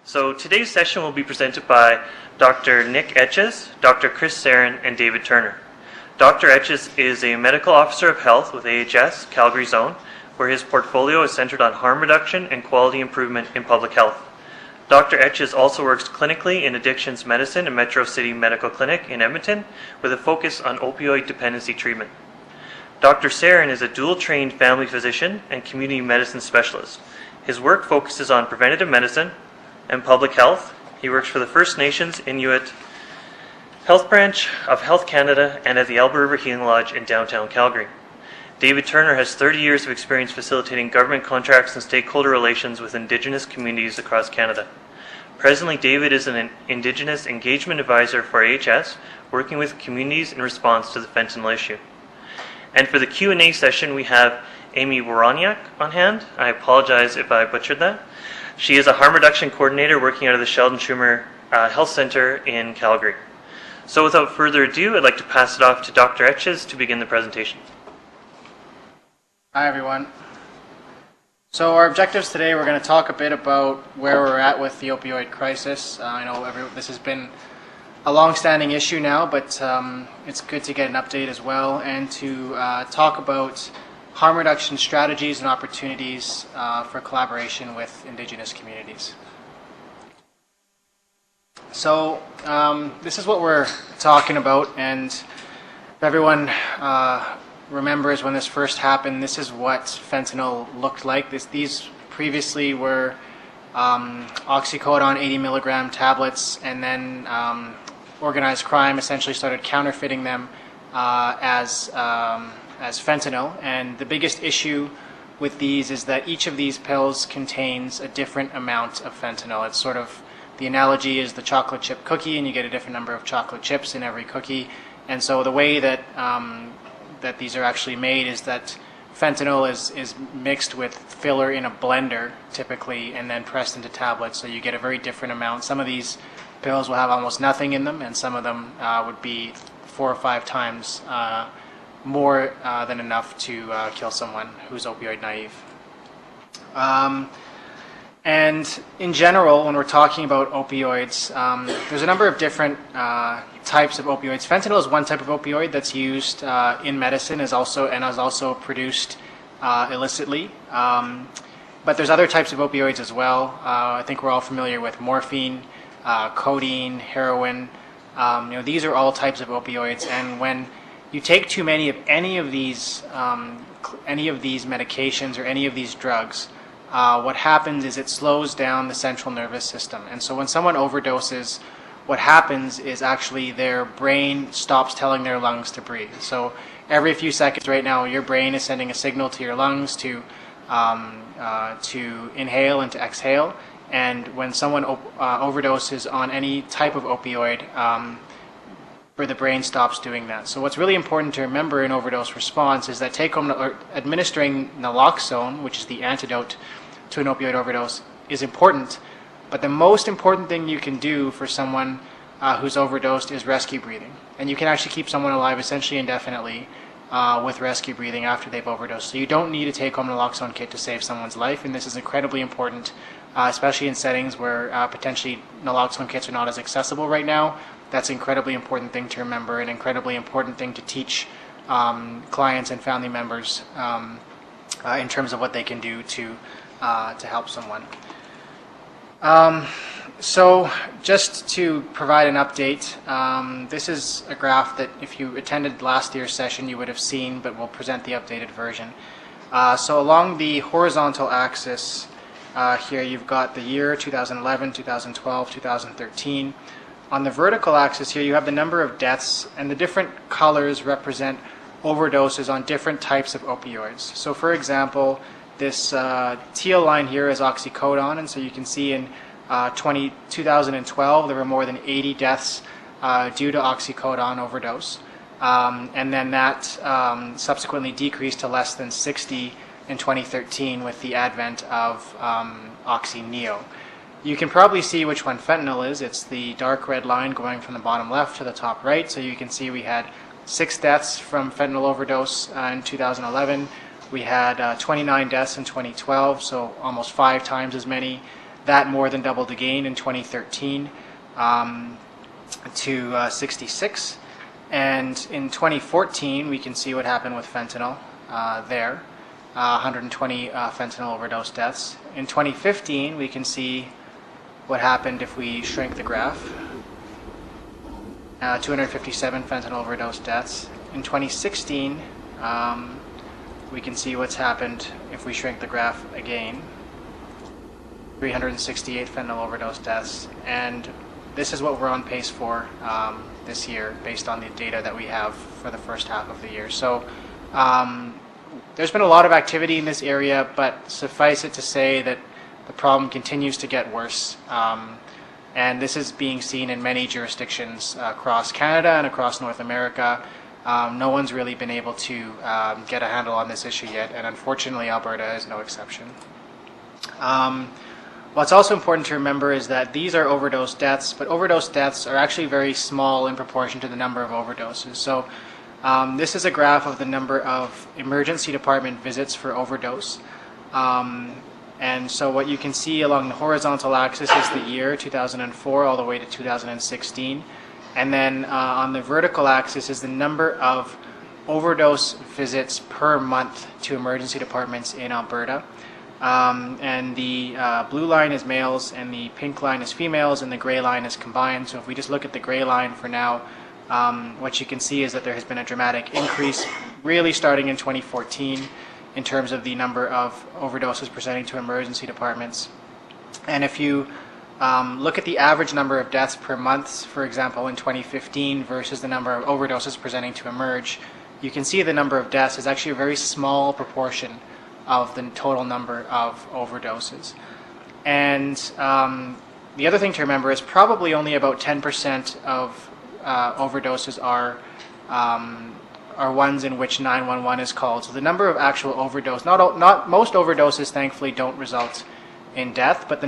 So today's session will be presented by Dr. Nick Etches, Dr. Chris Sarin, and David Turner. Dr. Etches is a medical officer of health with AHS, Calgary Zone, where his portfolio is centered on harm reduction and quality improvement in public health. Dr. Etches also works clinically in addictions medicine at Metro City Medical Clinic in Edmonton with a focus on opioid dependency treatment. Dr. Sarin is a dual-trained family physician and community medicine specialist. His work focuses on preventative medicine and public health. He works for the First Nations Inuit Health Branch of Health Canada and at the Elbow River Healing Lodge in downtown Calgary. David Turner has 30 years of experience facilitating government contracts and stakeholder relations with Indigenous communities across Canada. Presently, David is an Indigenous engagement advisor for AHS, working with communities in response to the fentanyl issue. And for the Q&A session, we have Amy Woroniuk on hand. I apologize if I butchered that. She is a harm reduction coordinator working out of the Sheldon Schumer Health Center in Calgary. So without further ado, I'd like to pass it off to Dr. Etches to begin the presentation. Hi everyone. So our objectives today, we're going to talk a bit about where we're at with the opioid crisis. I know this has been a long-standing issue now, but it's good to get an update as well, and to talk about harm reduction strategies and opportunities for collaboration with Indigenous communities. So this is what we're talking about, and if everyone remembers when this first happened, this is what fentanyl looked like. These previously were oxycodone 80 milligram tablets, and then organized crime essentially started counterfeiting them as fentanyl. And the biggest issue with these is that each of these pills contains a different amount of fentanyl. It's sort of, the analogy is the chocolate chip cookie, and you get a different number of chocolate chips in every cookie. And so the way that that these are actually made is that fentanyl is mixed with filler in a blender typically, and then pressed into tablets, so you get a very different amount. Some of these pills will have almost nothing in them, and some of them would be 4 or 5 times more than enough to kill someone who's opioid naive. And in general, when we're talking about opioids, there's a number of different types of opioids. Fentanyl is one type of opioid that's used in medicine, is also produced illicitly. But there's other types of opioids as well. I think we're all familiar with morphine, codeine, heroin. These are all types of opioids, and when you take too many of any of these medications or any of these drugs, what happens is it slows down the central nervous system. And so when someone overdoses, what happens is actually their brain stops telling their lungs to breathe. So every few seconds right now, your brain is sending a signal to your lungs to inhale and to exhale. And when someone overdoses on any type of opioid, where the brain stops doing that. So what's really important to remember in overdose response is that administering naloxone, which is the antidote to an opioid overdose, is important. But the most important thing you can do for someone who's overdosed is rescue breathing. And you can actually keep someone alive essentially indefinitely with rescue breathing after they've overdosed. So you don't need a take-home naloxone kit to save someone's life, and this is incredibly important, especially in settings where potentially naloxone kits are not as accessible right now. That's an incredibly important thing to remember, an incredibly important thing to teach clients and family members in terms of what they can do to help someone. So just to provide an update, this is a graph that if you attended last year's session you would have seen, but we'll present the updated version. So along the horizontal axis here you've got the year 2011, 2012, 2013. On the vertical axis here you have the number of deaths, and the different colors represent overdoses on different types of opioids. So for example, this teal line here is oxycodone, and so you can see in 2012 there were more than 80 deaths due to oxycodone overdose, and then that subsequently decreased to less than 60 in 2013 with the advent of oxy-neo. You can probably see which one fentanyl is. It's the dark red line going from the bottom left to the top right. So you can see we had 6 deaths from fentanyl overdose in 2011. We had 29 deaths in 2012, so almost 5 times as many. That more than doubled again in 2013 to 66. And in 2014, we can see what happened with fentanyl there. 120 fentanyl overdose deaths. In 2015, we can see what happened if we shrink the graph. 257 fentanyl overdose deaths. In 2016, we can see what's happened if we shrink the graph again. 368 fentanyl overdose deaths. And this is what we're on pace for this year based on the data that we have for the first half of the year. So there's been a lot of activity in this area, but suffice it to say that the problem continues to get worse. And this is being seen in many jurisdictions across Canada and across North America. No one's really been able to get a handle on this issue yet, and unfortunately Alberta is no exception. What's also important to remember is that these are overdose deaths, but overdose deaths are actually very small in proportion to the number of overdoses. So this is a graph of the number of emergency department visits for overdose. And so what you can see along the horizontal axis is the year 2004 all the way to 2016. And then on the vertical axis is the number of overdose visits per month to emergency departments in Alberta. And the blue line is males, and the pink line is females, and the gray line is combined. So if we just look at the gray line for now, what you can see is that there has been a dramatic increase, really starting in 2014, in terms of the number of overdoses presenting to emergency departments. And if you look at the average number of deaths per month, for example, in 2015 versus the number of overdoses presenting to emerge, you can see the number of deaths is actually a very small proportion of the total number of overdoses. And the other thing to remember is probably only about 10% of overdoses are ones in which 911 is called. So the number of actual overdose, not most overdoses thankfully don't result in death, but the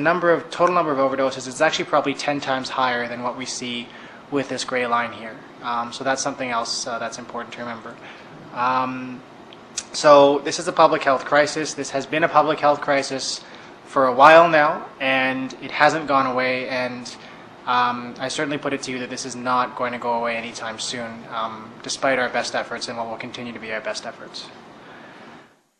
total number of overdoses is actually probably 10 times higher than what we see with this gray line here. So that's something else that's important to remember. So this is a public health crisis. This has been a public health crisis for a while now, and it hasn't gone away, and I certainly put it to you that this is not going to go away anytime soon, despite our best efforts and what will continue to be our best efforts.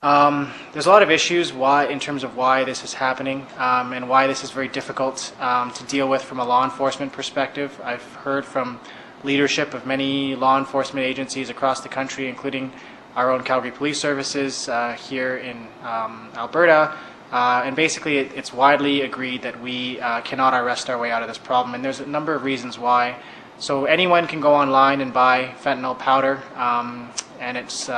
There's a lot of issues in terms of why this is happening and why this is very difficult to deal with from a law enforcement perspective. I've heard from leadership of many law enforcement agencies across the country, including our own Calgary Police Services here in Alberta, and basically it's widely agreed that we cannot arrest our way out of this problem, and there's a number of reasons why. So anyone can go online and buy fentanyl powder, and it's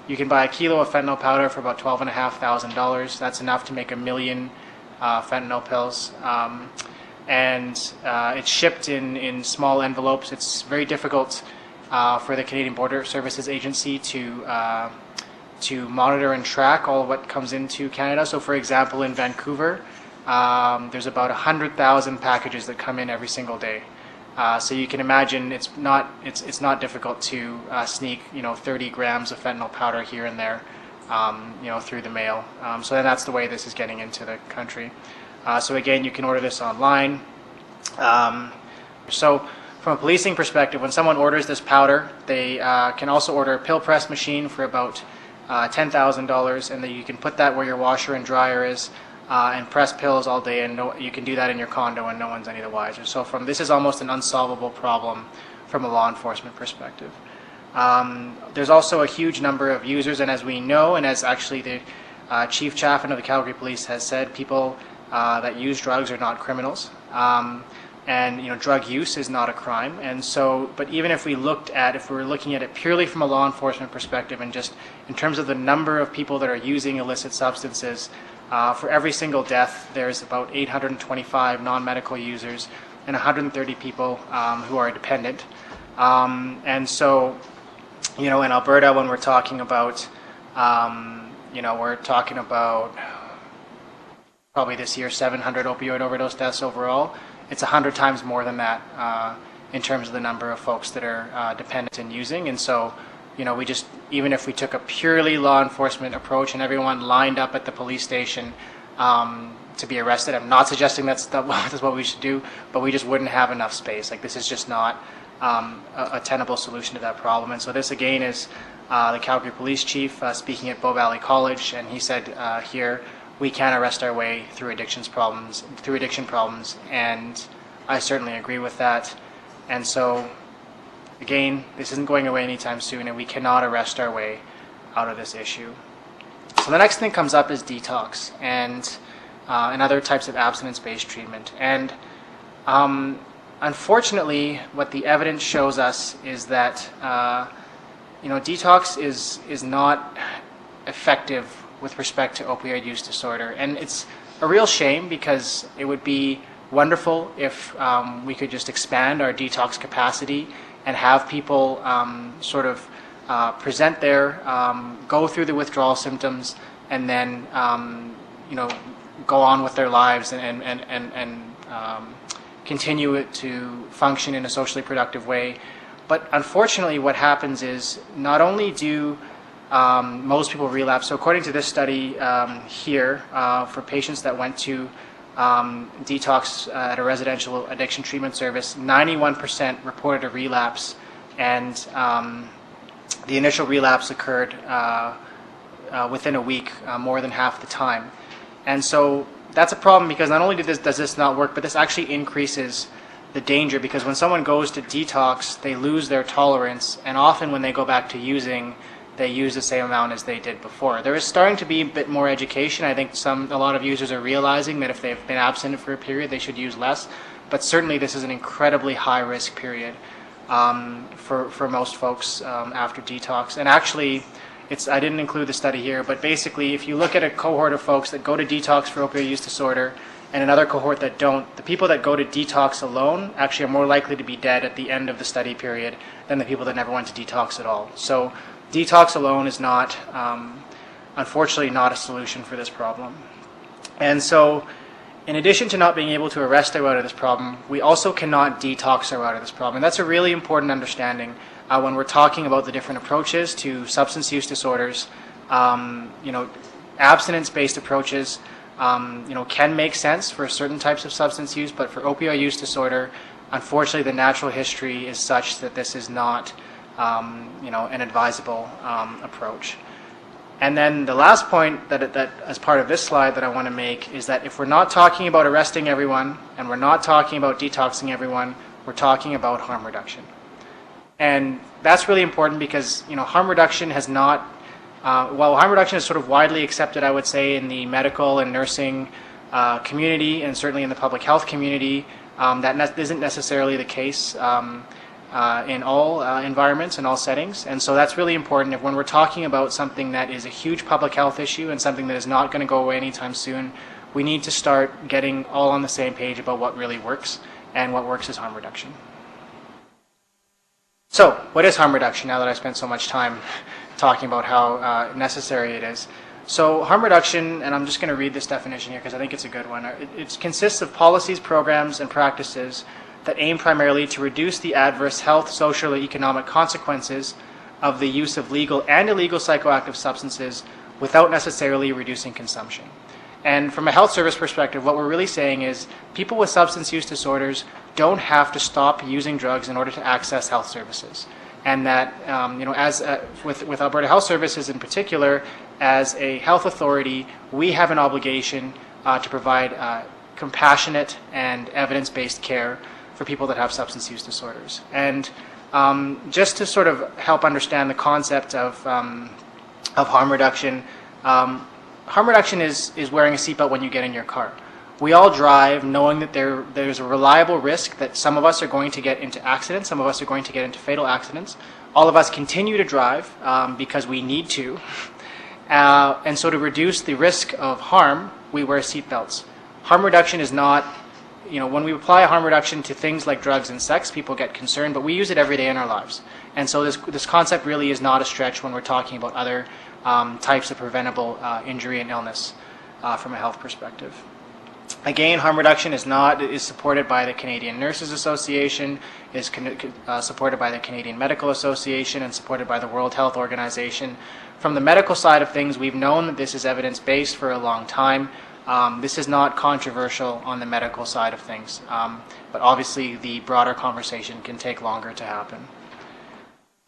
you can buy a kilo of fentanyl powder for about $12,500. That's enough to make 1 million fentanyl pills. And it's shipped in small envelopes. It's very difficult for the Canadian Border Services Agency to monitor and track all of what comes into Canada. So for example, in Vancouver, there's about 100,000 packages that come in every single day. So you can imagine it's not difficult to sneak 30 grams of fentanyl powder here and there through the mail. So then that's the way this is getting into the country. So again, you can order this online. So from a policing perspective, when someone orders this powder, they can also order a pill press machine for about $10,000, and then you can put that where your washer and dryer is and press pills all day, and you can do that in your condo and no one's any the wiser. So this is almost an unsolvable problem from a law enforcement perspective. There's also a huge number of users, and as we know, and as actually the Chief Chaffin of the Calgary Police has said, people that use drugs are not criminals. And drug use is not a crime, and so. But even if we were looking at it purely from a law enforcement perspective, and just in terms of the number of people that are using illicit substances, for every single death, there's about 825 non-medical users and 130 people who are dependent. And so, in Alberta, when we're talking about, we're talking about probably this year 700 opioid overdose deaths overall. It's 100 times more than that in terms of the number of folks that are dependent and using. And so, even if we took a purely law enforcement approach and everyone lined up at the police station, to be arrested. I'm not suggesting that's what we should do, but we just wouldn't have enough space. Like, this is just not a tenable solution to that problem. And so this again is the Calgary Police Chief speaking at Bow Valley College, and he said here, we can't arrest our way through addiction problems, and I certainly agree with that. And so, again, this isn't going away anytime soon, and we cannot arrest our way out of this issue. So the next thing comes up is detox and other types of abstinence-based treatment. And unfortunately, what the evidence shows us is that detox is not effective with respect to opioid use disorder. And it's a real shame, because it would be wonderful if we could just expand our detox capacity and have people present there, go through the withdrawal symptoms, and then go on with their lives and continue it to function in a socially productive way. But unfortunately, what happens is not only do most people relapse. So according to this study here, for patients that went to detox at a residential addiction treatment service, 91% reported a relapse, and the initial relapse occurred within a week, more than half the time. And so that's a problem, because not only does this not work, but this actually increases the danger, because when someone goes to detox, they lose their tolerance, and often when they go back to using, they use the same amount as they did before. There is starting to be a bit more education. I think a lot of users are realizing that if they've been abstinent for a period, they should use less. But certainly this is an incredibly high-risk period for most folks after detox. And actually, I didn't include the study here, but basically, if you look at a cohort of folks that go to detox for opioid use disorder and another cohort that don't, the people that go to detox alone actually are more likely to be dead at the end of the study period than the people that never went to detox at all. So detox alone is not, unfortunately, not a solution for this problem. And so, in addition to not being able to arrest our way out of this problem, we also cannot detox our way out of this problem. And that's a really important understanding when we're talking about the different approaches to substance use disorders. Abstinence-based approaches, can make sense for certain types of substance use, but for opioid use disorder, unfortunately, the natural history is such that this is not an advisable approach. And then the last point that as part of this slide that I want to make is that if we're not talking about arresting everyone and we're not talking about detoxing everyone, we're talking about harm reduction. And that's really important, because harm reduction has not, while harm reduction is sort of widely accepted, I would say, in the medical and nursing community, and certainly in the public health community, that isn't necessarily the case in all environments and all settings. And so that's really important. If when we're talking about something that is a huge public health issue and something that is not going to go away anytime soon, we need to start getting all on the same page about what really works, and what works is harm reduction. So what is harm reduction, now that I spent so much time talking about how necessary it is? So harm reduction, and I'm just going to read this definition here because I think it's a good one. It consists of policies, programs, and practices that aim primarily to reduce the adverse health, social, or economic consequences of the use of legal and illegal psychoactive substances without necessarily reducing consumption. And from a health service perspective, what we're really saying is people with substance use disorders don't have to stop using drugs in order to access health services. And that, with Alberta Health Services in particular, as a health authority, we have an obligation to provide compassionate and evidence-based care for people that have substance use disorders. And just to sort of help understand the concept of harm reduction, harm reduction is wearing a seatbelt when you get in your car. We all drive knowing that there's a reliable risk that some of us are going to get into accidents, some of us are going to get into fatal accidents. All of us continue to drive because we need to. And so to reduce the risk of harm, we wear seatbelts. Harm reduction is not, when we apply harm reduction to things like drugs and sex, people get concerned, but we use it every day in our lives. And so this concept really is not a stretch when we're talking about other types of preventable injury and illness from a health perspective. Again, harm reduction is supported by the Canadian Nurses Association, is supported by the Canadian Medical Association, and supported by the World Health Organization. From the medical side of things, we've known that this is evidence-based for a long time. This is not controversial on the medical side of things, but obviously the broader conversation can take longer to happen.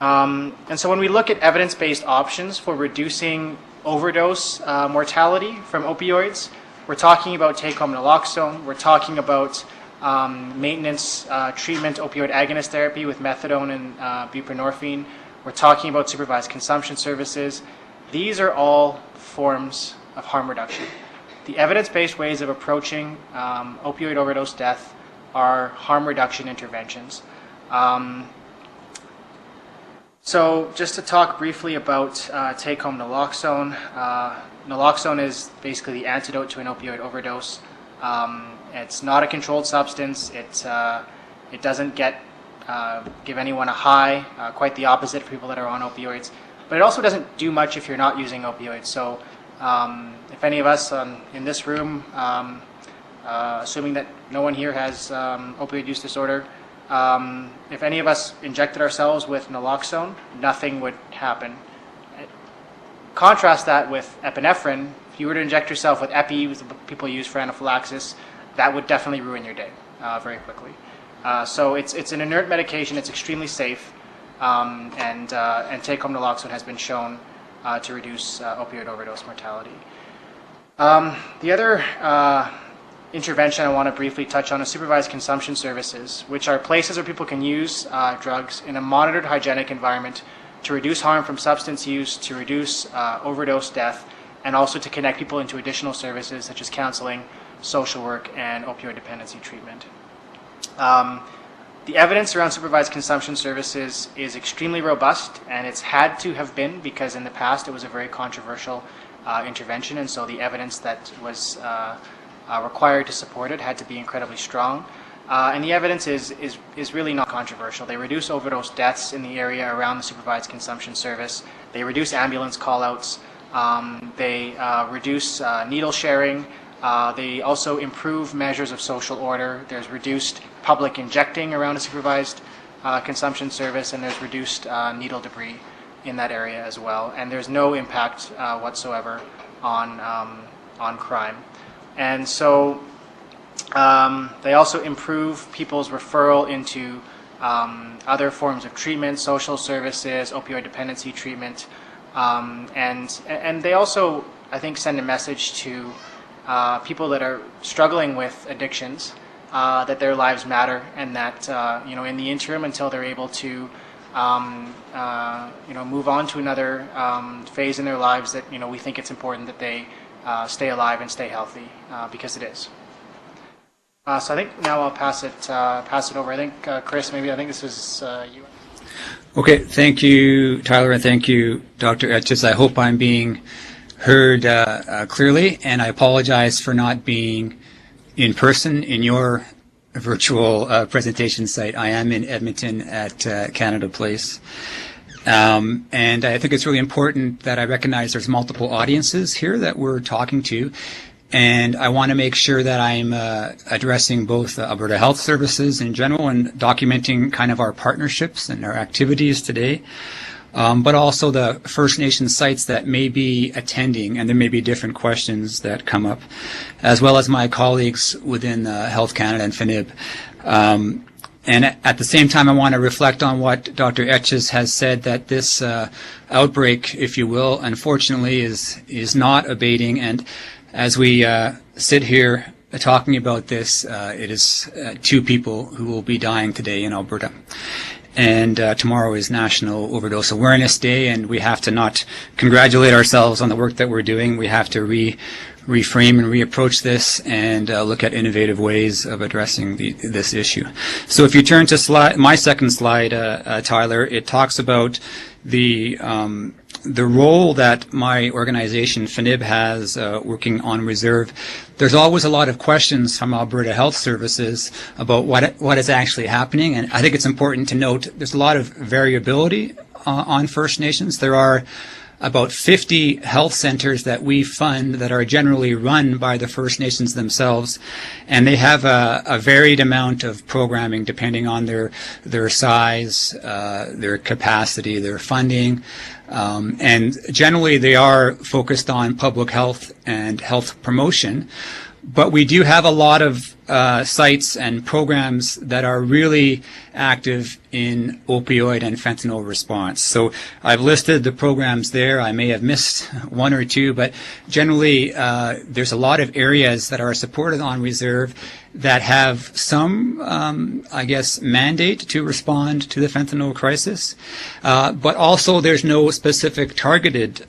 And so when we look at evidence-based options for reducing overdose mortality from opioids, we're talking about take-home naloxone, we're talking about maintenance treatment opioid agonist therapy with methadone and buprenorphine, we're talking about supervised consumption services. These are all forms of harm reduction. The evidence-based ways of approaching opioid overdose death are harm reduction interventions. So just to talk briefly about take-home naloxone. Naloxone is basically the antidote to an opioid overdose. It's not a controlled substance. It doesn't give anyone a high, quite the opposite for people that are on opioids. But it also doesn't do much if you're not using opioids. So if any of us in this room, assuming that no one here has opioid use disorder, if any of us injected ourselves with naloxone, nothing would happen. Contrast that with epinephrine. If you were to inject yourself with epi, which people use for anaphylaxis, that would definitely ruin your day very quickly. So it's an inert medication. It's extremely safe, and take-home naloxone has been shown to reduce opioid overdose mortality. The other intervention I want to briefly touch on is supervised consumption services, which are places where people can use drugs in a monitored, hygienic environment to reduce harm from substance use, to reduce overdose death, and also to connect people into additional services such as counseling, social work, and opioid dependency treatment. The evidence around supervised consumption services is extremely robust, and it's had to have been because in the past it was a very controversial intervention, and so the evidence that was required to support it had to be incredibly strong. And the evidence is really not controversial. They reduce overdose deaths in the area around the supervised consumption service. They reduce ambulance call-outs. They reduce needle sharing. They also improve measures of social order. There's reduced public injecting around a supervised consumption service, and there's reduced needle debris in that area as well. And there's no impact whatsoever on crime. And so they also improve people's referral into other forms of treatment, social services, opioid dependency treatment, and they also, I think, send a message to people that are struggling with addictions that their lives matter, and that in the interim, until they're able to move on to another phase in their lives, that we think it's important that they stay alive and stay healthy, because it is. So I think now I'll pass it over. I think Chris, maybe I think this is you. Okay, thank you, Tyler, and thank you, Dr. Etches. I hope I'm being heard clearly, and I apologize for not being in person in your virtual presentation site. I am in Edmonton at Canada Place. And I think it's really important that I recognize there's multiple audiences here that we're talking to. And I want to make sure that I'm addressing both Alberta Health Services in general and documenting kind of our partnerships and our activities today, but also the First Nations sites that may be attending, and there may be different questions that come up, as well as my colleagues within Health Canada and FNIB. And at the same time, I want to reflect on what Dr. Etches has said, that this outbreak, if you will, unfortunately is not abating. And as we sit here talking about this, it is 2 people who will be dying today in Alberta. And tomorrow is National Overdose Awareness Day, and we have to not congratulate ourselves on the work that we're doing. We have to reframe and reapproach this and look at innovative ways of addressing this issue. So if you turn to my second slide, Tyler, it talks about the role that my organization, FNIB, has working on reserve. There's always a lot of questions from Alberta Health Services about what is actually happening, and I think it's important to note there's a lot of variability on First Nations. There are about 50 health centers that we fund that are generally run by the First Nations themselves, and they have a varied amount of programming depending on their size, their capacity, their funding. And generally they are focused on public health and health promotion. But we do have a lot of sites and programs that are really active in opioid and fentanyl response. So I've listed the programs there. I may have missed one or two, but generally there's a lot of areas that are supported on reserve that have some, mandate to respond to the fentanyl crisis. But also there's no specific targeted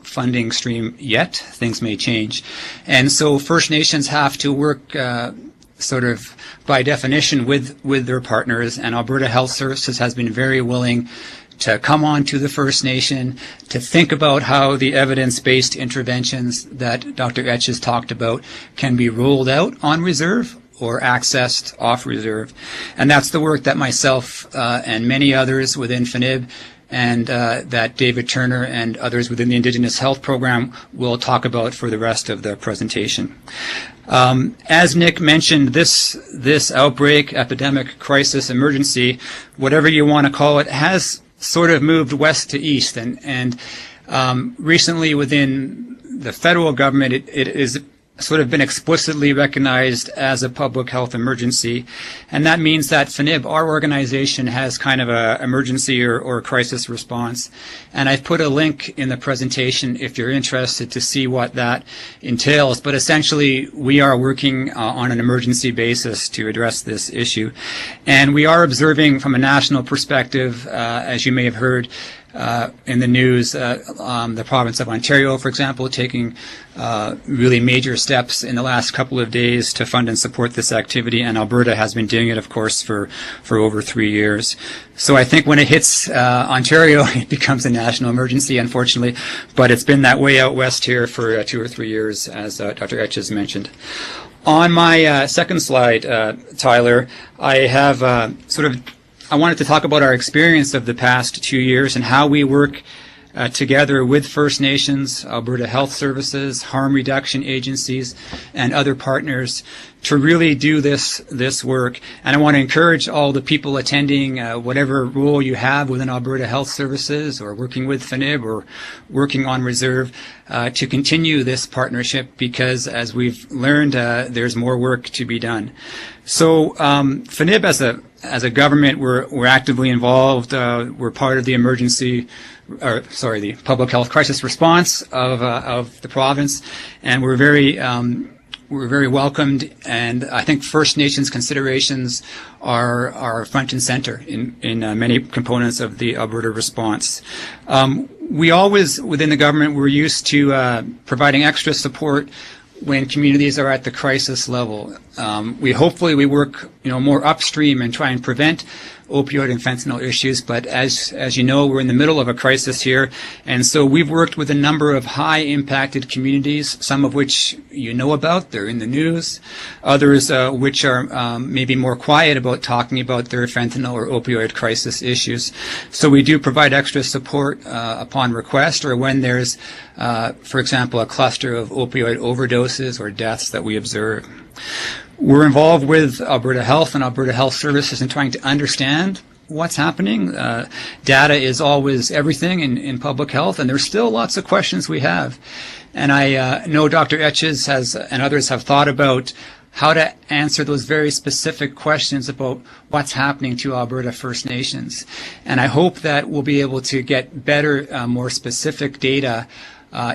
funding stream yet. Things may change. And so First Nations have to work sort of by definition with their partners, and Alberta Health Services has been very willing to come on to the First Nation, to think about how the evidence-based interventions that Dr. Etches talked about can be rolled out on reserve or accessed off reserve. And that's the work that myself and many others within FNIB and that David Turner and others within the Indigenous Health Program will talk about for the rest of the presentation. As Nick mentioned, this outbreak, epidemic, crisis, emergency, whatever you want to call it, has sort of moved west to east. And recently within the federal government, it is sort of been explicitly recognized as a public health emergency. And that means that FNIB, our organization, has kind of a emergency or crisis response. And I've put a link in the presentation if you're interested to see what that entails. But essentially, we are working on an emergency basis to address this issue. And we are observing from a national perspective, as you may have heard, in the news, the province of Ontario, for example, taking really major steps in the last couple of days to fund and support this activity, and Alberta has been doing it, of course, for over 3 years. So I think when it hits Ontario, it becomes a national emergency, unfortunately, but it's been that way out west here for 2 or 3 years, as Dr. Etches mentioned. On my second slide, Tyler, I have I wanted to talk about our experience of the past 2 years and how we work together with First Nations, Alberta Health Services, harm reduction agencies, and other partners to really do this work. And I want to encourage all the people attending, whatever role you have within Alberta Health Services or working with FNIB or working on reserve, to continue this partnership because, as we've learned, there's more work to be done. So FNIB as a government, we're actively involved. We're part of the the public health crisis response of the province, and we're very welcomed. And I think First Nations considerations are front and center in many components of the Alberta response. We always, within the government, we're used to providing extra support when communities are at the crisis level. We hopefully work more upstream and try and prevent opioid and fentanyl issues, but as you know, we're in the middle of a crisis here, and so we've worked with a number of high impacted communities, some of which you know about, they're in the news, others which are maybe more quiet about talking about their fentanyl or opioid crisis issues. So we do provide extra support upon request, or when there's for example a cluster of opioid overdoses or deaths that we observe. We're involved with Alberta Health and Alberta Health Services in trying to understand what's happening. Data is always everything in public health, and there's still lots of questions we have. And I know Dr. Etches and others have thought about how to answer those very specific questions about what's happening to Alberta First Nations. And I hope that we'll be able to get better, more specific data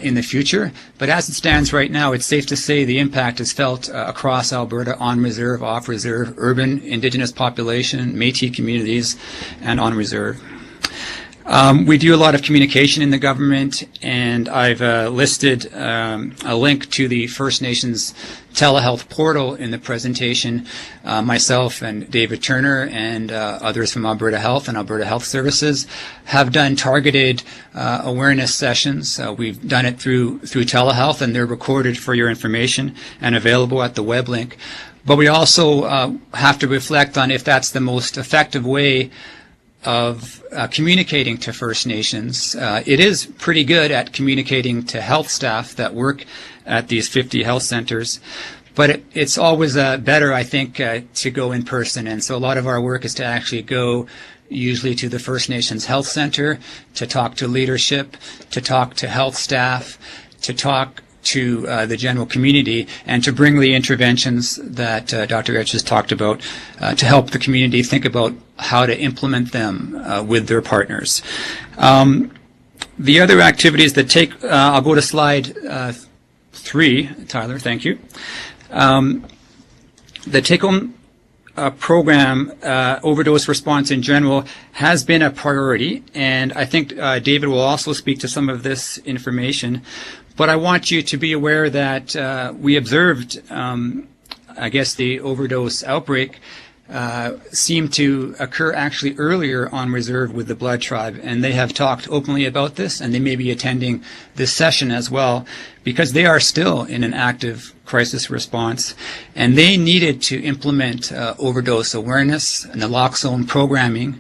in the future. But as it stands right now, it's safe to say the impact is felt across Alberta, on reserve, off reserve, urban, Indigenous population, Métis communities, and on reserve. We do a lot of communication in the government, and I've listed a link to the First Nations telehealth portal in the presentation. Myself and David Turner and others from Alberta Health and Alberta Health Services have done targeted awareness sessions. We've done it through telehealth, and they're recorded for your information and available at the web link. But we also have to reflect on if that's the most effective way of communicating to First Nations. It is pretty good at communicating to health staff that work at these 50 health centers, but it's always better, I think, to go in person. And so a lot of our work is to actually go usually to the First Nations Health Center, to talk to leadership, to talk to health staff, to talk to the general community, and to bring the interventions that Dr. Etches talked about to help the community think about how to implement them with their partners. The other activities that I'll go to slide 3, Tyler, thank you. The TakeHome Program, overdose response in general, has been a priority, and I think David will also speak to some of this information. But I want you to be aware that we observed, I guess, the overdose outbreak seemed to occur actually earlier on reserve with the Blood Tribe, and they have talked openly about this, and they may be attending this session as well, because they are still in an active crisis response, and they needed to implement overdose awareness, naloxone programming,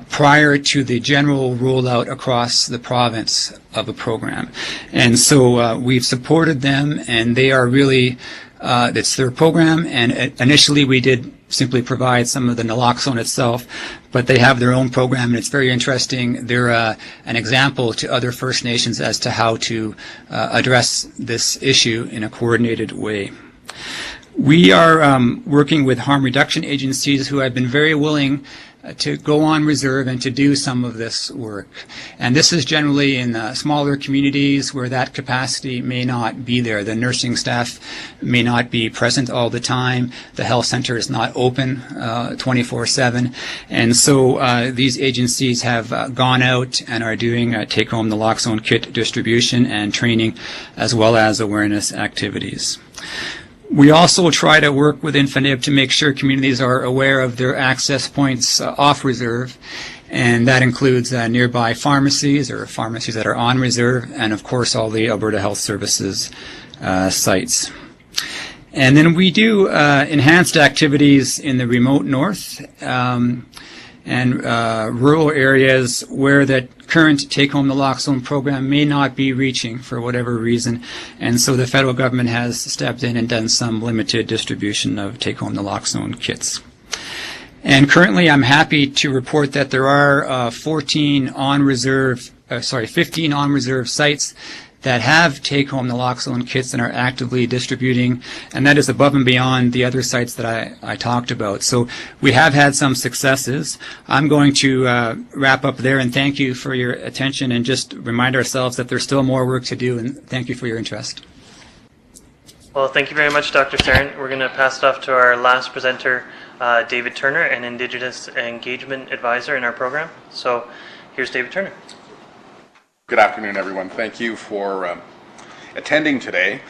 prior to the general rollout across the province of a program. And so we've supported them, and they are really, it's their program, and initially we did simply provide some of the naloxone itself, but they have their own program, and it's very interesting. They're an example to other First Nations as to how to address this issue in a coordinated way. We are working with harm reduction agencies who have been very willing to go on reserve and to do some of this work. And this is generally in smaller communities where that capacity may not be there. The nursing staff may not be present all the time. The health center is not open 24/7. And so these agencies have gone out and are doing take-home naloxone kit distribution and training, as well as awareness activities. We also try to work with FNIB to make sure communities are aware of their access points off reserve, and that includes nearby pharmacies or pharmacies that are on reserve, and of course all the Alberta Health Services sites. And then we do enhanced activities in the remote north and rural areas where the current take-home naloxone program may not be reaching for whatever reason, and so the federal government has stepped in and done some limited distribution of take-home naloxone kits. And currently I'm happy to report that there are 15 on-reserve sites that have take-home naloxone kits and are actively distributing, and that is above and beyond the other sites that I talked about. So we have had some successes. I'm going to wrap up there, and thank you for your attention, and just remind ourselves that there's still more work to do, and thank you for your interest. Well, thank you very much, Dr. Sarin. We're going to pass it off to our last presenter, David Turner, an Indigenous Engagement Advisor in our program. So here's David Turner. Good afternoon, everyone. Thank you for attending today.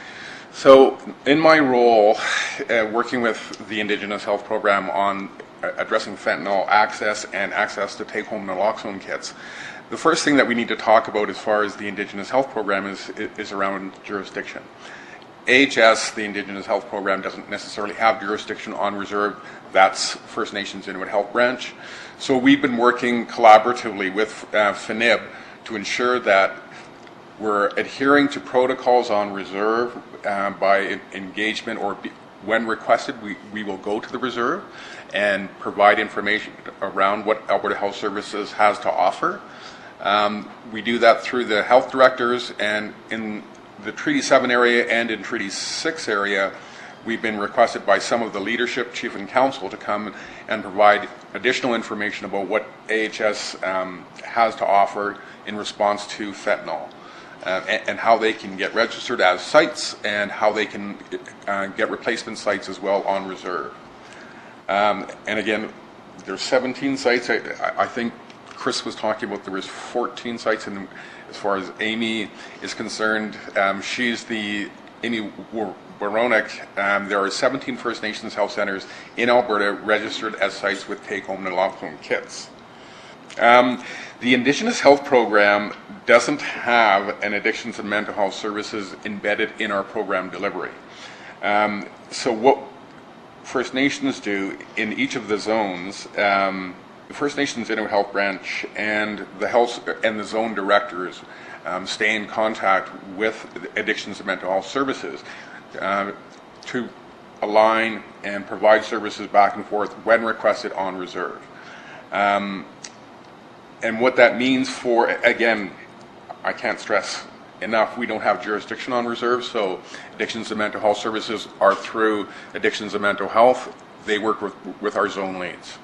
So in my role, working with the Indigenous Health Program on addressing fentanyl access and access to take-home naloxone kits, the first thing that we need to talk about as far as the Indigenous Health Program is around jurisdiction. AHS, the Indigenous Health Program, doesn't necessarily have jurisdiction on reserve. That's First Nations Inuit Health Branch. So we've been working collaboratively with FNIB to ensure that we're adhering to protocols on reserve by engagement, or when requested, we will go to the reserve and provide information around what Alberta Health Services has to offer. We do that through the health directors, and in the Treaty 7 area and in Treaty 6 area, we've been requested by some of the leadership, chief and council, to come and provide additional information about what AHS has to offer in response to fentanyl, and how they can get registered as sites, and how they can get replacement sites as well on reserve. And again, there's 17 sites. I think Chris was talking about there was 14 sites, and as far as Amy is concerned, she's the Amy Woroniuk. There are 17 First Nations health centers in Alberta registered as sites with take-home naloxone kits. The Indigenous Health Program doesn't have an addictions and mental health services embedded in our program delivery. So what First Nations do in each of the zones, the First Nations Inuit Health Branch and the zone directors stay in contact with addictions and mental health services to align and provide services back and forth when requested on reserve. And what that means for, again, I can't stress enough, we don't have jurisdiction on reserve, so Addictions and Mental Health Services are through Addictions and Mental Health. They work with our zone leads.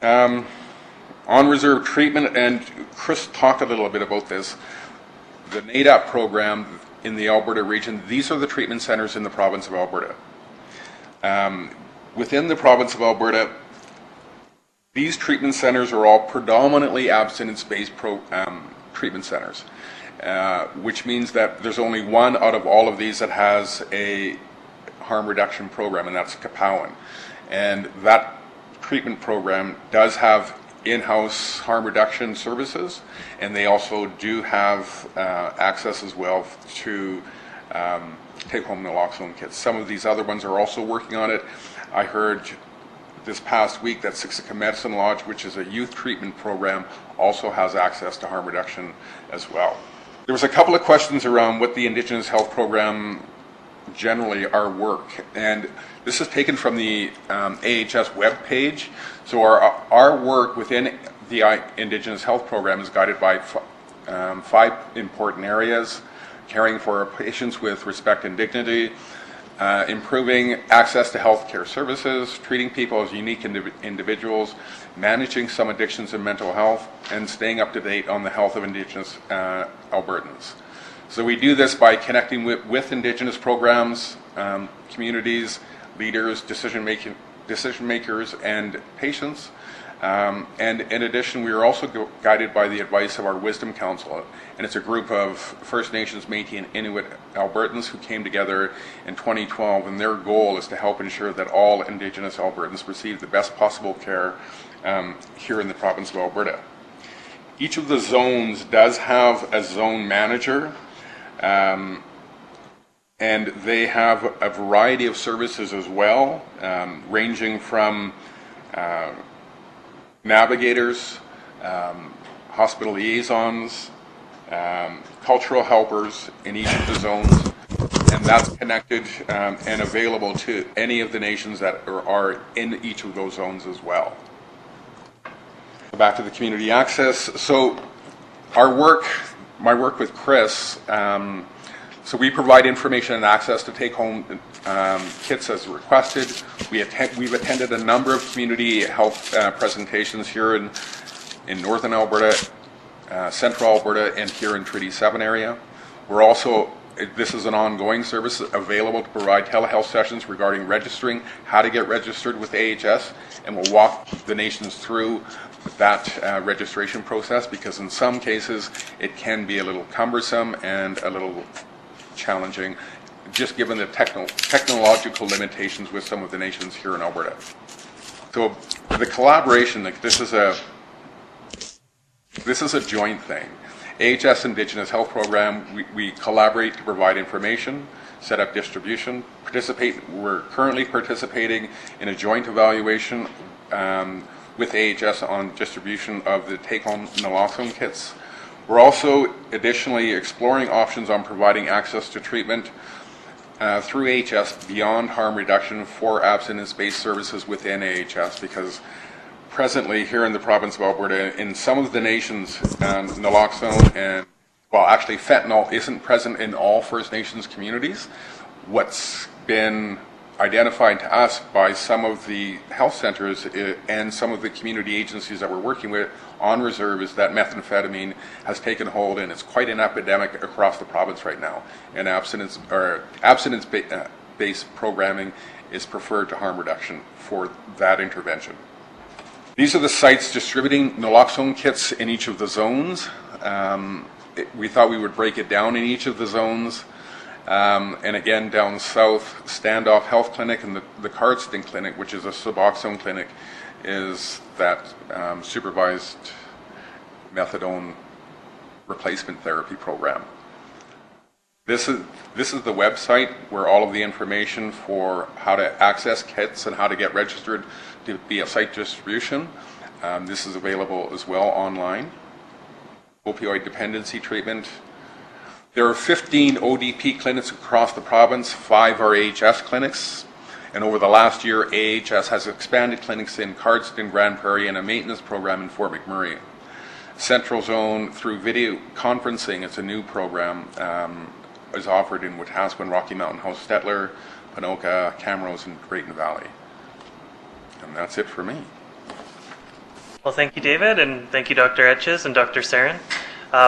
On reserve treatment, and Chris talked a little bit about this, the ATAP program in the Alberta region, these are the treatment centers in the province of Alberta. Within the province of Alberta, these treatment centers are all predominantly abstinence-based treatment centers, which means that there's only one out of all of these that has a harm reduction program, and that's Kapowen. And that treatment program does have in-house harm reduction services, and they also do have access as well to take-home naloxone kits. Some of these other ones are also working on it. I heard this past week that Siksika Medicine Lodge, which is a youth treatment program, also has access to harm reduction as well. There was a couple of questions around what the Indigenous Health Program generally our work, and this is taken from the AHS webpage. So our work within the Indigenous Health Program is guided by 5 important areas: caring for our patients with respect and dignity, improving access to healthcare services, treating people as unique individuals, managing some addictions and mental health, and staying up to date on the health of Indigenous Albertans. So we do this by connecting with Indigenous programs, communities, leaders, decision makers, and patients. And in addition, we are also guided by the advice of our Wisdom Council, and it's a group of First Nations, Métis, and Inuit Albertans who came together in 2012, and their goal is to help ensure that all Indigenous Albertans receive the best possible care here in the province of Alberta. Each of the zones does have a zone manager, and they have a variety of services as well, ranging from navigators, hospital liaisons, cultural helpers in each of the zones, and that's connected and available to any of the nations that are in each of those zones as well. Back to the community access. So my work with Chris, so we provide information and access to take-home kits as requested. We've attended a number of community health presentations here in Northern Alberta, Central Alberta, and here in Treaty 7 area. We're also, this is an ongoing service available to provide telehealth sessions regarding registering, how to get registered with AHS, and we'll walk the nations through that registration process, because in some cases it can be a little cumbersome and a little challenging, just given the technological limitations with some of the nations here in Alberta. So the collaboration, like this is a joint thing. AHS Indigenous Health Program, we collaborate to provide information, set up distribution, participate. We're currently participating in a joint evaluation with AHS on distribution of the take-home naloxone kits. We're also additionally exploring options on providing access to treatment through AHS beyond harm reduction for abstinence-based services within AHS, because presently here in the province of Alberta, in some of the nations, naloxone and, well, actually fentanyl isn't present in all First Nations communities. What's been identified to us by some of the health centers and some of the community agencies that we're working with on reserve is that methamphetamine has taken hold, and it's quite an epidemic across the province right now. And abstinence-based programming is preferred to harm reduction for that intervention. These are the sites distributing naloxone kits in each of the zones. We thought we would break it down in each of the zones. And again, down south, Standoff Health Clinic and the Cardston Clinic, which is a Suboxone clinic, is that supervised methadone replacement therapy program. This is the website where all of the information for how to access kits and how to get registered to be a site distribution. This is available as well online. Opioid dependency treatment. There are 15 ODP clinics across the province, 5 are AHS clinics, And over the last year, AHS has expanded clinics in Cardston, Grand Prairie, and a maintenance program in Fort McMurray. Central Zone, through video conferencing, it's a new program, is offered in Wetaskiwin, Rocky Mountain House, Stettler, Ponoka, Camrose, and Drayton Valley. And that's it for me. Well, thank you, David, and thank you, Dr. Etches and Dr. Sarin.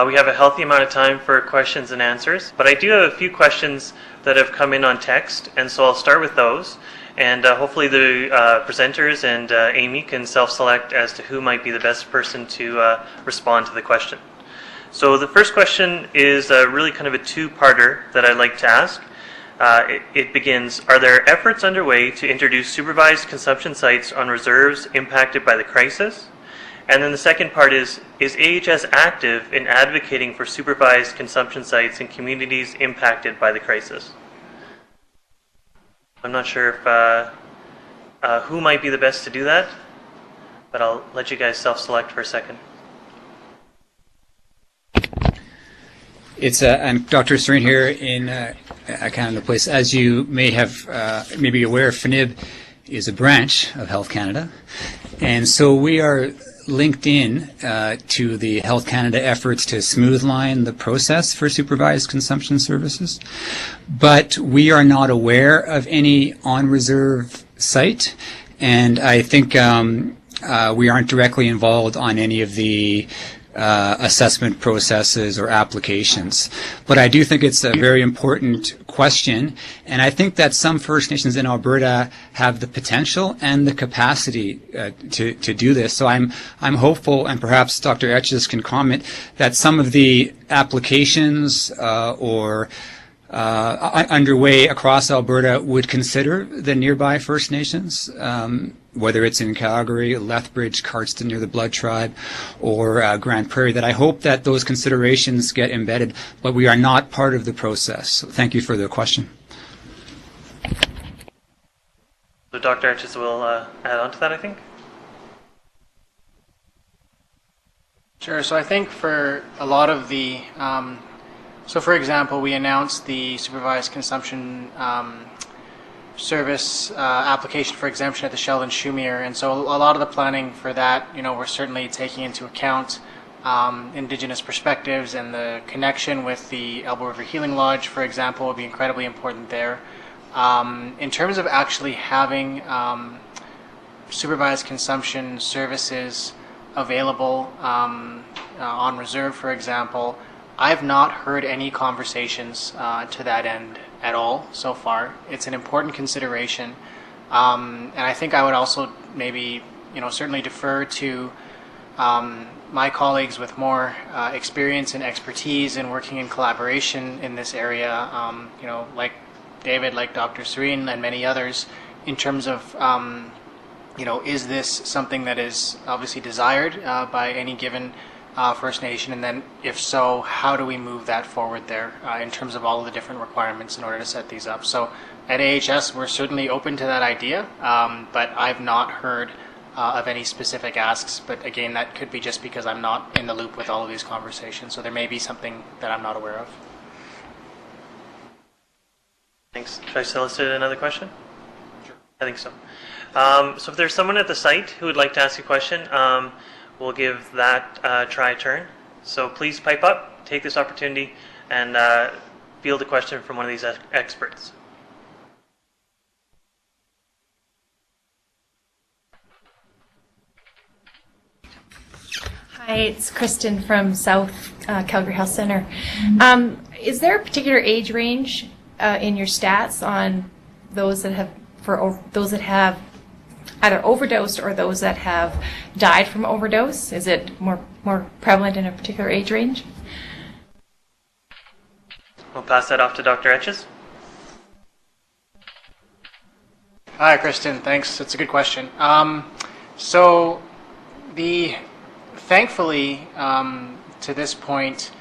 We have a healthy amount of time for questions and answers, but I do have a few questions that have come in on text, and so I'll start with those. And hopefully the presenters and Amy can self-select as to who might be the best person to respond to the question. So the first question is really kind of a two-parter that I'd like to ask. It begins, are there efforts underway to introduce supervised consumption sites on reserves impacted by the crisis? And then the second part is AHS active in advocating for supervised consumption sites in communities impacted by the crisis? I'm not sure if who might be the best to do that, but I'll let you guys self-select for a second. It's and Dr. Sarin here in Canada Place. As you may have maybe aware, FNIB is a branch of Health Canada, and so we are linked in to the Health Canada efforts to smoothline the process for supervised consumption services. But we are not aware of any on-reserve site, and I think we aren't directly involved on any of the assessment processes or applications. But I do think it's a very important question, and I think that some First Nations in Alberta have the potential and the capacity to do this. So I'm hopeful, and perhaps Dr. Etches can comment, that some of the applications or underway across Alberta would consider the nearby First Nations, whether it's in Calgary, Lethbridge, Cardston near the Blood Tribe, or Grand Prairie, that I hope that those considerations get embedded, but we are not part of the process. So thank you for the question. So Dr. Etches will add on to that, I think. Sure. So I think for a lot of the, so for example, we announced the supervised consumption service application for exemption at the Sheldon Shumir, and so a lot of the planning for that, we're certainly taking into account Indigenous perspectives, and the connection with the Elbow River Healing Lodge, for example, would be incredibly important there. In terms of actually having supervised consumption services available on reserve, for example, I've not heard any conversations to that end at all so far. It's an important consideration, and I think I would also maybe, certainly defer to my colleagues with more experience and expertise in working in collaboration in this area, like David, like Dr. Sarin, and many others, in terms of, is this something that is obviously desired by any given First Nation, and then if so, how do we move that forward there in terms of all of the different requirements in order to set these up? So at AHS, we're certainly open to that idea, but I've not heard of any specific asks, but again, that could be just because I'm not in the loop with all of these conversations, so there may be something that I'm not aware of. Thanks. Should I solicit another question? Sure. I think so. So if there's someone at the site who would like to ask a question, we'll give that try a turn. So please pipe up, take this opportunity, and field a question from one of these experts. Hi, it's Kristen from South Calgary Health Center. Is there a particular age range in your stats on those that have either overdosed or those that have died from overdose? Is it more prevalent in a particular age range? We'll pass that off to Dr. Etches. Hi, Kristen. Thanks. That's a good question. So thankfully, to this point,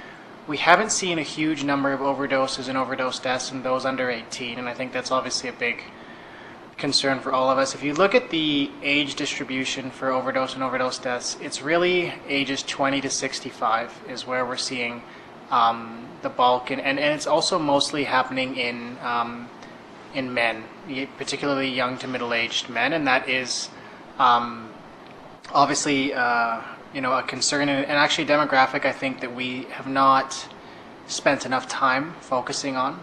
we haven't seen a huge number of overdoses and overdose deaths in those under 18, and I think that's obviously a big concern for all of us. If you look at the age distribution for overdose and overdose deaths, it's really ages 20 to 65 is where we're seeing the bulk, and it's also mostly happening in in men, particularly young to middle-aged men, and that is obviously a concern and actually a demographic I think that we have not spent enough time focusing on.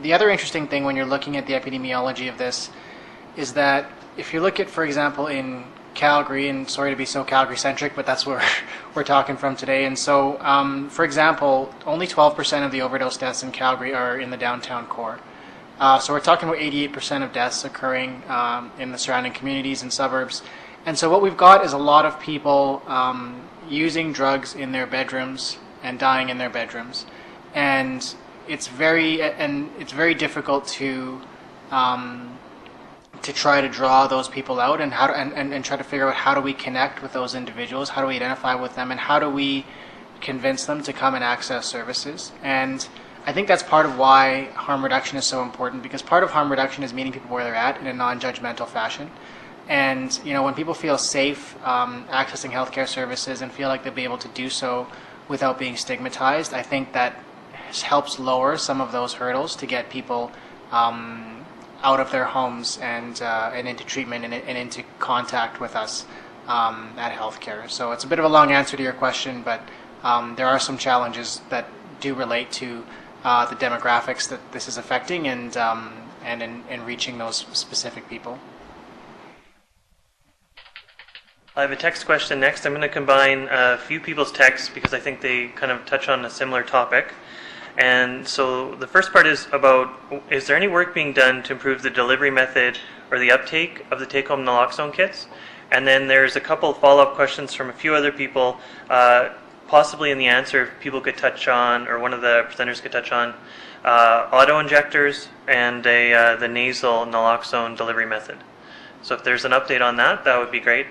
The other interesting thing when you're looking at the epidemiology of this is that if you look at, for example, in Calgary, and sorry to be so Calgary-centric, but that's where we're talking from today. And so, for example, only 12% of the overdose deaths in Calgary are in the downtown core. So we're talking about 88% of deaths occurring in the surrounding communities and suburbs. And so what we've got is a lot of people using drugs in their bedrooms and dying in their bedrooms. And it's very difficult to try to draw those people out and and try to figure out how do we connect with those individuals, how do we identify with them, and how do we convince them to come and access services. And I think that's part of why harm reduction is so important, because part of harm reduction is meeting people where they're at in a non-judgmental fashion. And when people feel safe accessing healthcare services and feel like they'll be able to do so without being stigmatized, I think that helps lower some of those hurdles to get people out of their homes and into treatment and into contact with us at healthcare. So it's a bit of a long answer to your question, but there are some challenges that do relate to the demographics that this is affecting and in reaching those specific people. I have a text question next. I'm going to combine a few people's texts because I think they kind of touch on a similar topic. And so the first part is about, is there any work being done to improve the delivery method or the uptake of the take-home naloxone kits? And then there's a couple of follow-up questions from a few other people, possibly in the answer if people could touch on, or one of the presenters could touch on, auto-injectors and the nasal naloxone delivery method. So if there's an update on that, that would be great.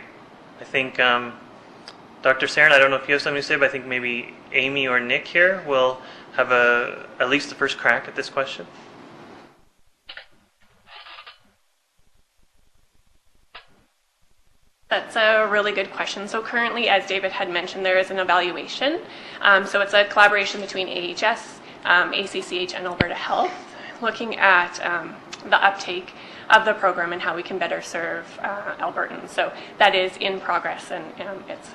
I think Dr. Sarin, I don't know if you have something to say, but I think maybe Amy or Nick here will have at least the first crack at this question. That's a really good question. So currently, as David had mentioned, there is an evaluation. So it's a collaboration between AHS, ACCH, and Alberta Health, looking at the uptake of the program and how we can better serve Albertans. So that is in progress, and it's,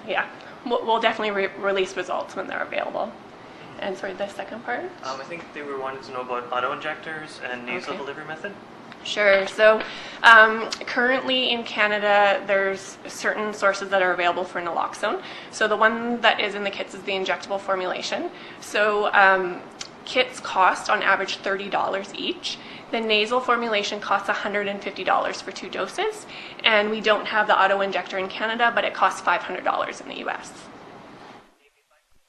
we'll definitely release results when they're available. And sorry, the second part? I think they were wanting to know about auto-injectors and nasal delivery method. Sure. So currently in Canada, there's certain sources that are available for naloxone. So the one that is in the kits is the injectable formulation. So kits cost on average $30 each. The nasal formulation costs $150 for 2 doses. And we don't have the auto-injector in Canada, but it costs $500 in the US.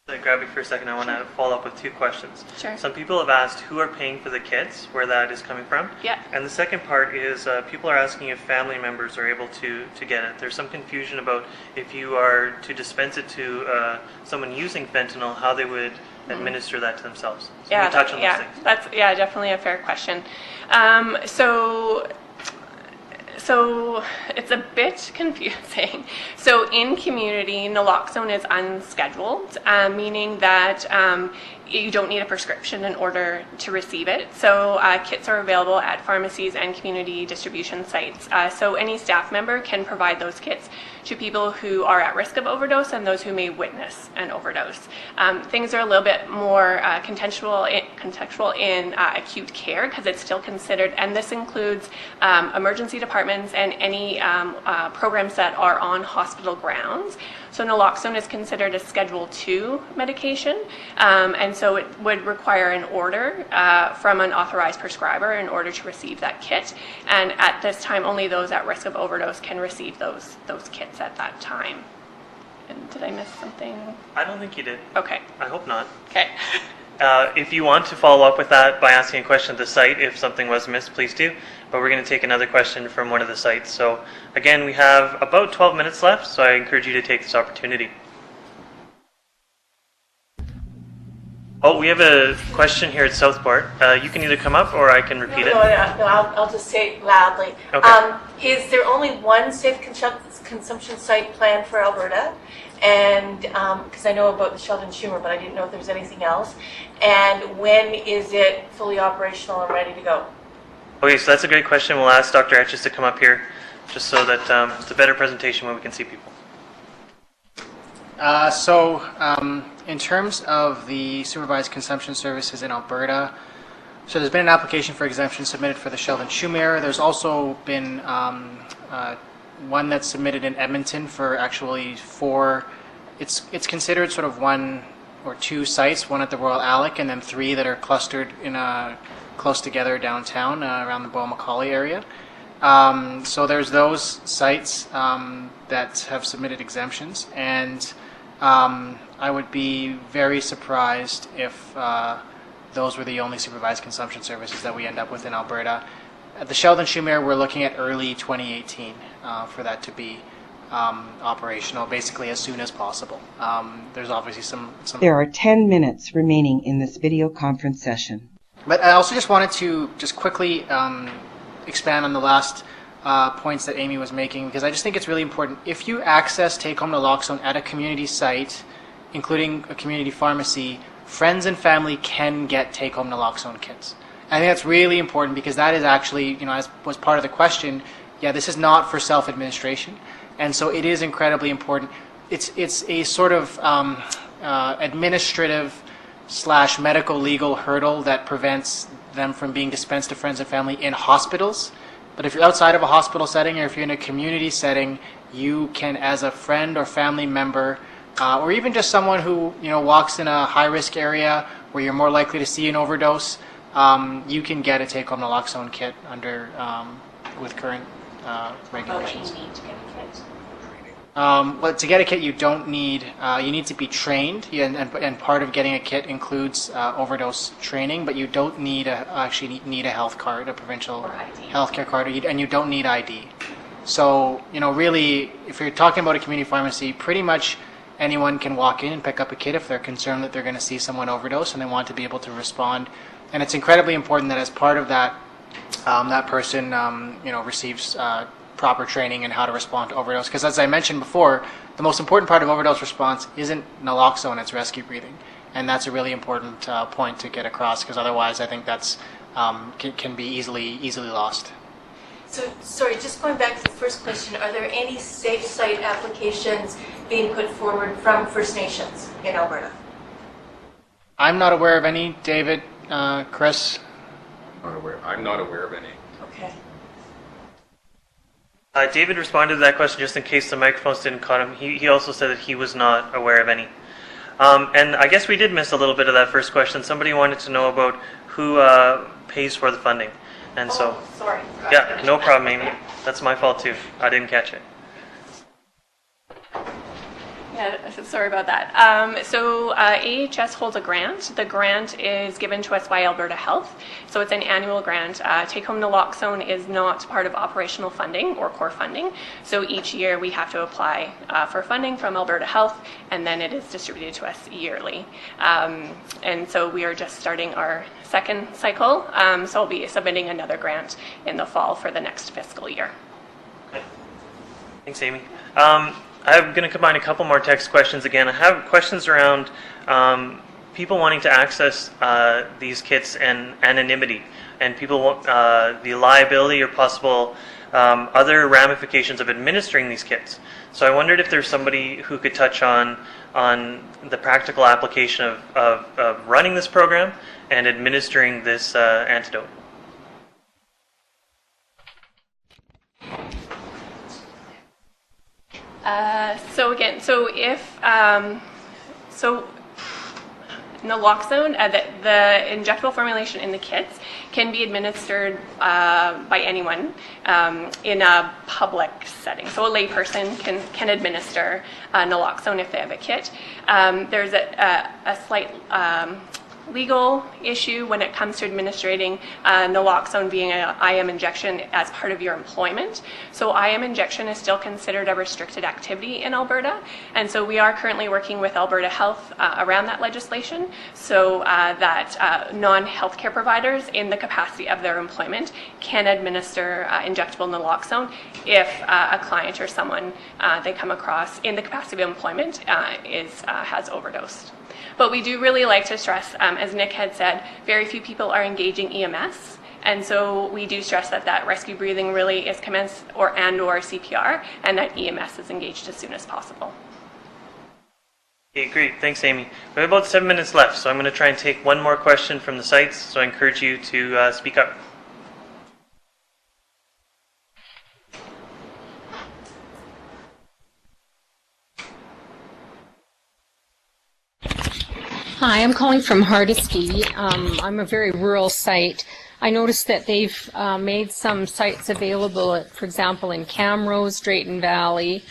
To grab you for a second, I want to follow up with 2 questions. Sure. Some people have asked who are paying for the kits, where that is coming from. Yeah. And the second part is people are asking if family members are able to get it. There's some confusion about if you are to dispense it to someone using fentanyl, how they would administer that to themselves. So Yeah, we touch on those things. That's definitely a fair question. So it's a bit confusing. So in community, naloxone is unscheduled, meaning that you don't need a prescription in order to receive it. So kits are available at pharmacies and community distribution sites. So any staff member can provide those kits to people who are at risk of overdose and those who may witness an overdose. Things are a little bit more contextual in acute care because it's still considered, and this includes emergency departments and any programs that are on hospital grounds. So naloxone is considered a Schedule II medication, and so it would require an order from an authorized prescriber in order to receive that kit. And at this time, only those at risk of overdose can receive those kits at that time. And did I miss something? I don't think you did. Okay. I hope not. Okay. If you want to follow up with that by asking a question at the site, if something was missed, please do. But we're going to take another question from one of the sites. So again, we have about 12 minutes left, so I encourage you to take this opportunity. Oh, we have a question here at Southport. You can either come up or I can repeat it. No, I'll just say it loudly. Okay. Is there only one safe consumption site planned for Alberta? And because I know about the Sheldon Schumer, but I didn't know if there was anything else. And when is it fully operational and ready to go? Okay, so that's a great question. We'll ask Dr. Etches to come up here just so that it's a better presentation when we can see people. In terms of the supervised consumption services in Alberta, so there's been an application for exemption submitted for the Sheldon Shoemere. There's also been one that's submitted in Edmonton for actually 4. It's considered sort of 1 or 2 sites, one at the Royal Alec, and then 3 that are clustered in close together downtown around the Boyle-McCauley area. So there's those sites that have submitted exemptions, and I would be very surprised if those were the only supervised consumption services that we end up with in Alberta. At the Sheldon Shoemere, we're looking at early 2018 for that to be operational, basically as soon as possible. There's obviously some... There are 10 minutes remaining in this video conference session. But I also just wanted to just quickly expand on the last points that Amy was making, because I just think it's really important. If you access take-home naloxone at a community site, including a community pharmacy, friends and family can get take-home naloxone kits. I think that's really important because that is actually, as was part of the question, this is not for self-administration. And so it is incredibly important. It's a sort of administrative / medical legal hurdle that prevents them from being dispensed to friends and family in hospitals. But if you're outside of a hospital setting, or if you're in a community setting, you can, as a friend or family member, or even just someone who walks in a high-risk area where you're more likely to see an overdose, you can get a take-home naloxone kit under with current regulations. What do you need to get a kit? Well, to get a kit, you don't need. You need to be trained, and part of getting a kit includes overdose training. But you don't need need a health card, a provincial healthcare card, and you don't need ID. So really, if you're talking about a community pharmacy, pretty much anyone can walk in and pick up a kit if they're concerned that they're going to see someone overdose and they want to be able to respond. And it's incredibly important that as part of that, that person receives proper training in how to respond to overdose. Because as I mentioned before, the most important part of overdose response isn't naloxone, it's rescue breathing. And that's a really important point to get across, because otherwise I think that's can be easily lost. So, sorry, just going back to the first question, are there any safe site applications being put forward from First Nations in Alberta? I'm not aware of any. David, Chris? I'm not aware of any. Okay. David responded to that question just in case the microphones didn't caught him. He also said that he was not aware of any. And I guess we did miss a little bit of that first question. Somebody wanted to know about who pays for the funding. And so, sorry. yeah, no problem, Amy. That's my fault too. I didn't catch it. Yeah, sorry about that. So AHS holds a grant. The grant is given to us by Alberta Health. So it's an annual grant. Take-home naloxone is not part of operational funding or core funding. So each year we have to apply for funding from Alberta Health, and then it is distributed to us yearly. And so we are just starting our second cycle. So I'll be submitting another grant in the fall for the next fiscal year. Okay. Thanks, Amy. I'm going to combine a couple more text questions again. I have questions around people wanting to access these kits and anonymity, and people the liability or possible other ramifications of administering these kits. So I wondered if there's somebody who could touch on the practical application of running this program and administering this antidote. So naloxone, the injectable formulation in the kits can be administered by anyone in a public setting. So a layperson can administer naloxone if they have a kit. There's a slight legal issue when it comes to administering naloxone being an IM injection as part of your employment. So IM injection is still considered a restricted activity in Alberta, and so we are currently working with Alberta Health around that legislation so that non-healthcare providers in the capacity of their employment can administer injectable naloxone if a client or someone they come across in the capacity of employment has overdosed. But we do really like to stress, as Nick had said, very few people are engaging EMS. And so we do stress that rescue breathing really is commenced or CPR, and that EMS is engaged as soon as possible. Okay, great. Thanks, Amy. We have about 7 minutes left, so I'm going to try and take one more question from the sites, so I encourage you to speak up. Hi, I'm calling from Hardisty. I'm a very rural site. I noticed that they've made some sites available, for example, in Camrose, Drayton Valley,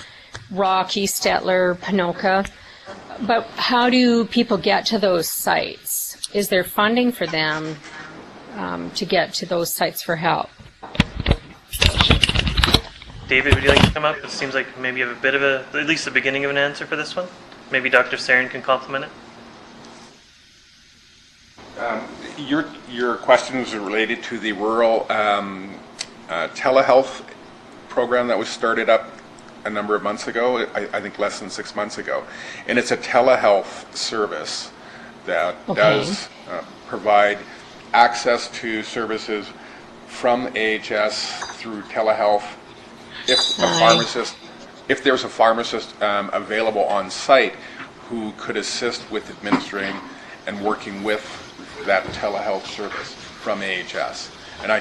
Rocky, Stettler, Panoka. But how do people get to those sites? Is there funding for them to get to those sites for help? David, would you like to come up? It seems like maybe you have a bit of at least the beginning of an answer for this one. Maybe Dr. Sarin can complement it. Your question was related to the rural telehealth program that was started up a number of months ago, I think less than 6 months ago. And it's a telehealth service that does provide access to services from AHS through telehealth. If there's a pharmacist available on site who could assist with administering and working with that telehealth service from AHS. And I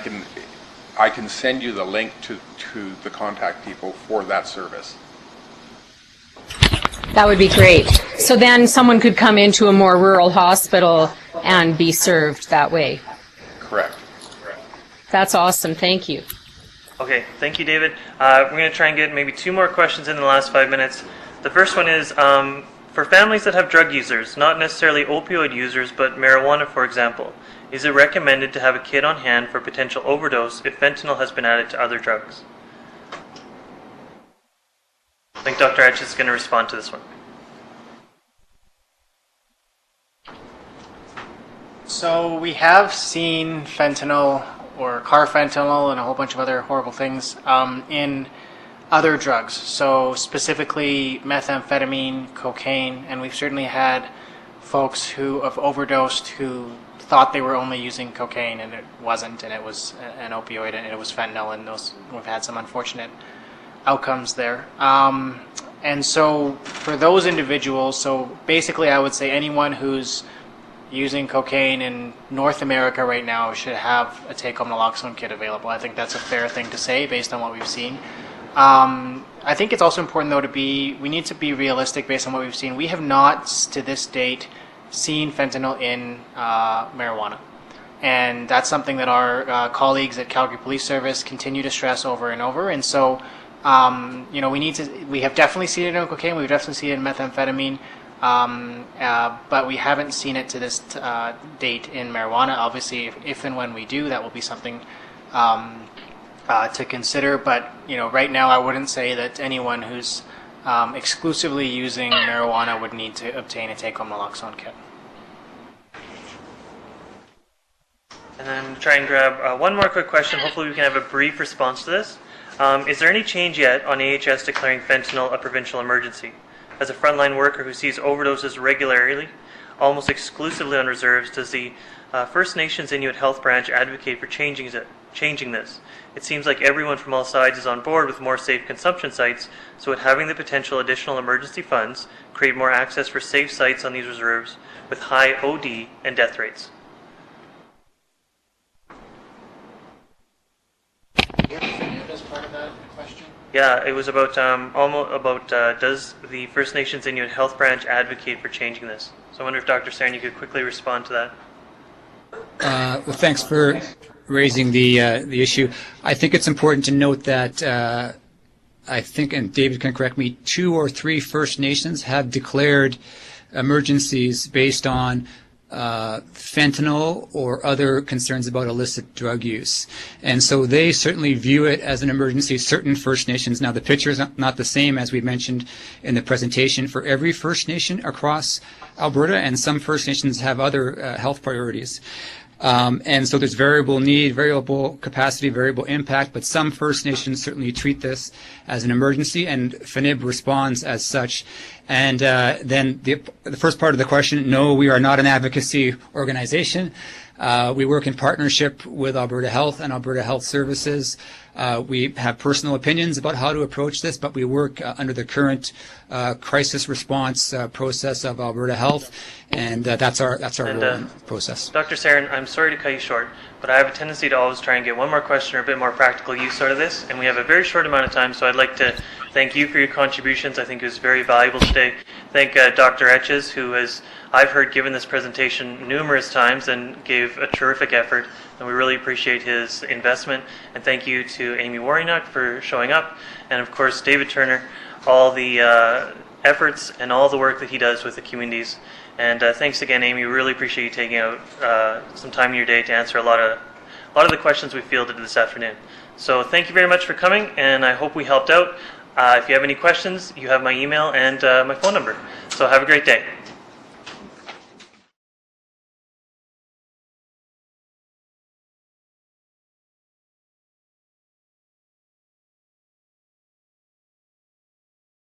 can send you the link to the contact people for that service. That would be great. So then someone could come into a more rural hospital and be served that way. Correct. That's awesome. Thank you. Okay, thank you, David. We're going to try and get maybe 2 more questions in the last 5 minutes. The first one is, for families that have drug users, not necessarily opioid users, but marijuana, for example, is it recommended to have a kit on hand for potential overdose if fentanyl has been added to other drugs? I think Dr. Etches is going to respond to this one. So we have seen fentanyl or carfentanil and a whole bunch of other horrible things in other drugs. So specifically methamphetamine, cocaine, and we've certainly had folks who have overdosed who thought they were only using cocaine and it wasn't, and it was an opioid and it was fentanyl, and we've had some unfortunate outcomes there. And so for those individuals, so basically I would say anyone who's using cocaine in North America right now should have a take-home naloxone kit available. I think that's a fair thing to say based on what we've seen. I think it's also important though we need to be realistic based on what we've seen. We have not to this date seen fentanyl in marijuana. And that's something that our colleagues at Calgary Police Service continue to stress over and over. And so, we have definitely seen it in cocaine, we've definitely seen it in methamphetamine, but we haven't seen it to this date in marijuana. Obviously, if and when we do, that will be something to consider. But, right now I wouldn't say that anyone who's exclusively using marijuana would need to obtain a take-home naloxone kit. And then try and grab one more quick question. Hopefully we can have a brief response to this. Is there any change yet on AHS declaring fentanyl a provincial emergency? As a frontline worker who sees overdoses regularly, almost exclusively on reserves, does the First Nations Inuit Health Branch advocate for changing this? It seems like everyone from all sides is on board with more safe consumption sites, so would having the potential additional emergency funds create more access for safe sites on these reserves with high OD and death rates? Yeah, it was about does the First Nations Inuit Health Branch advocate for changing this? So I wonder if Dr. Sarin, you could quickly respond to that. Well, thanks for raising the issue. I think it's important to note that I think, and David can correct me, 2 or 3 First Nations have declared emergencies based on fentanyl or other concerns about illicit drug use. And so they certainly view it as an emergency. Certain First Nations, now the picture is not the same as we mentioned in the presentation for every First Nation across Alberta, and some First Nations have other health priorities. And so there's variable need, variable capacity, variable impact, but some First Nations certainly treat this as an emergency, and FNIB responds as such. And then the first part of the question, no, we are not an advocacy organization. We work in partnership with Alberta Health and Alberta Health Services. We have personal opinions about how to approach this, but we work under the current crisis response process of Alberta Health, and that's our process. Dr. Sarin, I'm sorry to cut you short, but I have a tendency to always try and get one more question or a bit more practical use out of this, and we have a very short amount of time, so I'd like to thank you for your contributions. I think it was very valuable today. Thank Dr. Etches, who has, I've heard, given this presentation numerous times and gave a terrific effort, and we really appreciate his investment. And thank you to Amy Woroniuk for showing up, and of course David Turner, all the efforts and all the work that he does with the communities. And thanks again, Amy. We really appreciate you taking out some time in your day to answer a lot of the questions we fielded this afternoon. So thank you very much for coming, and I hope we helped out. If you have any questions, you have my email and my phone number. So have a great day.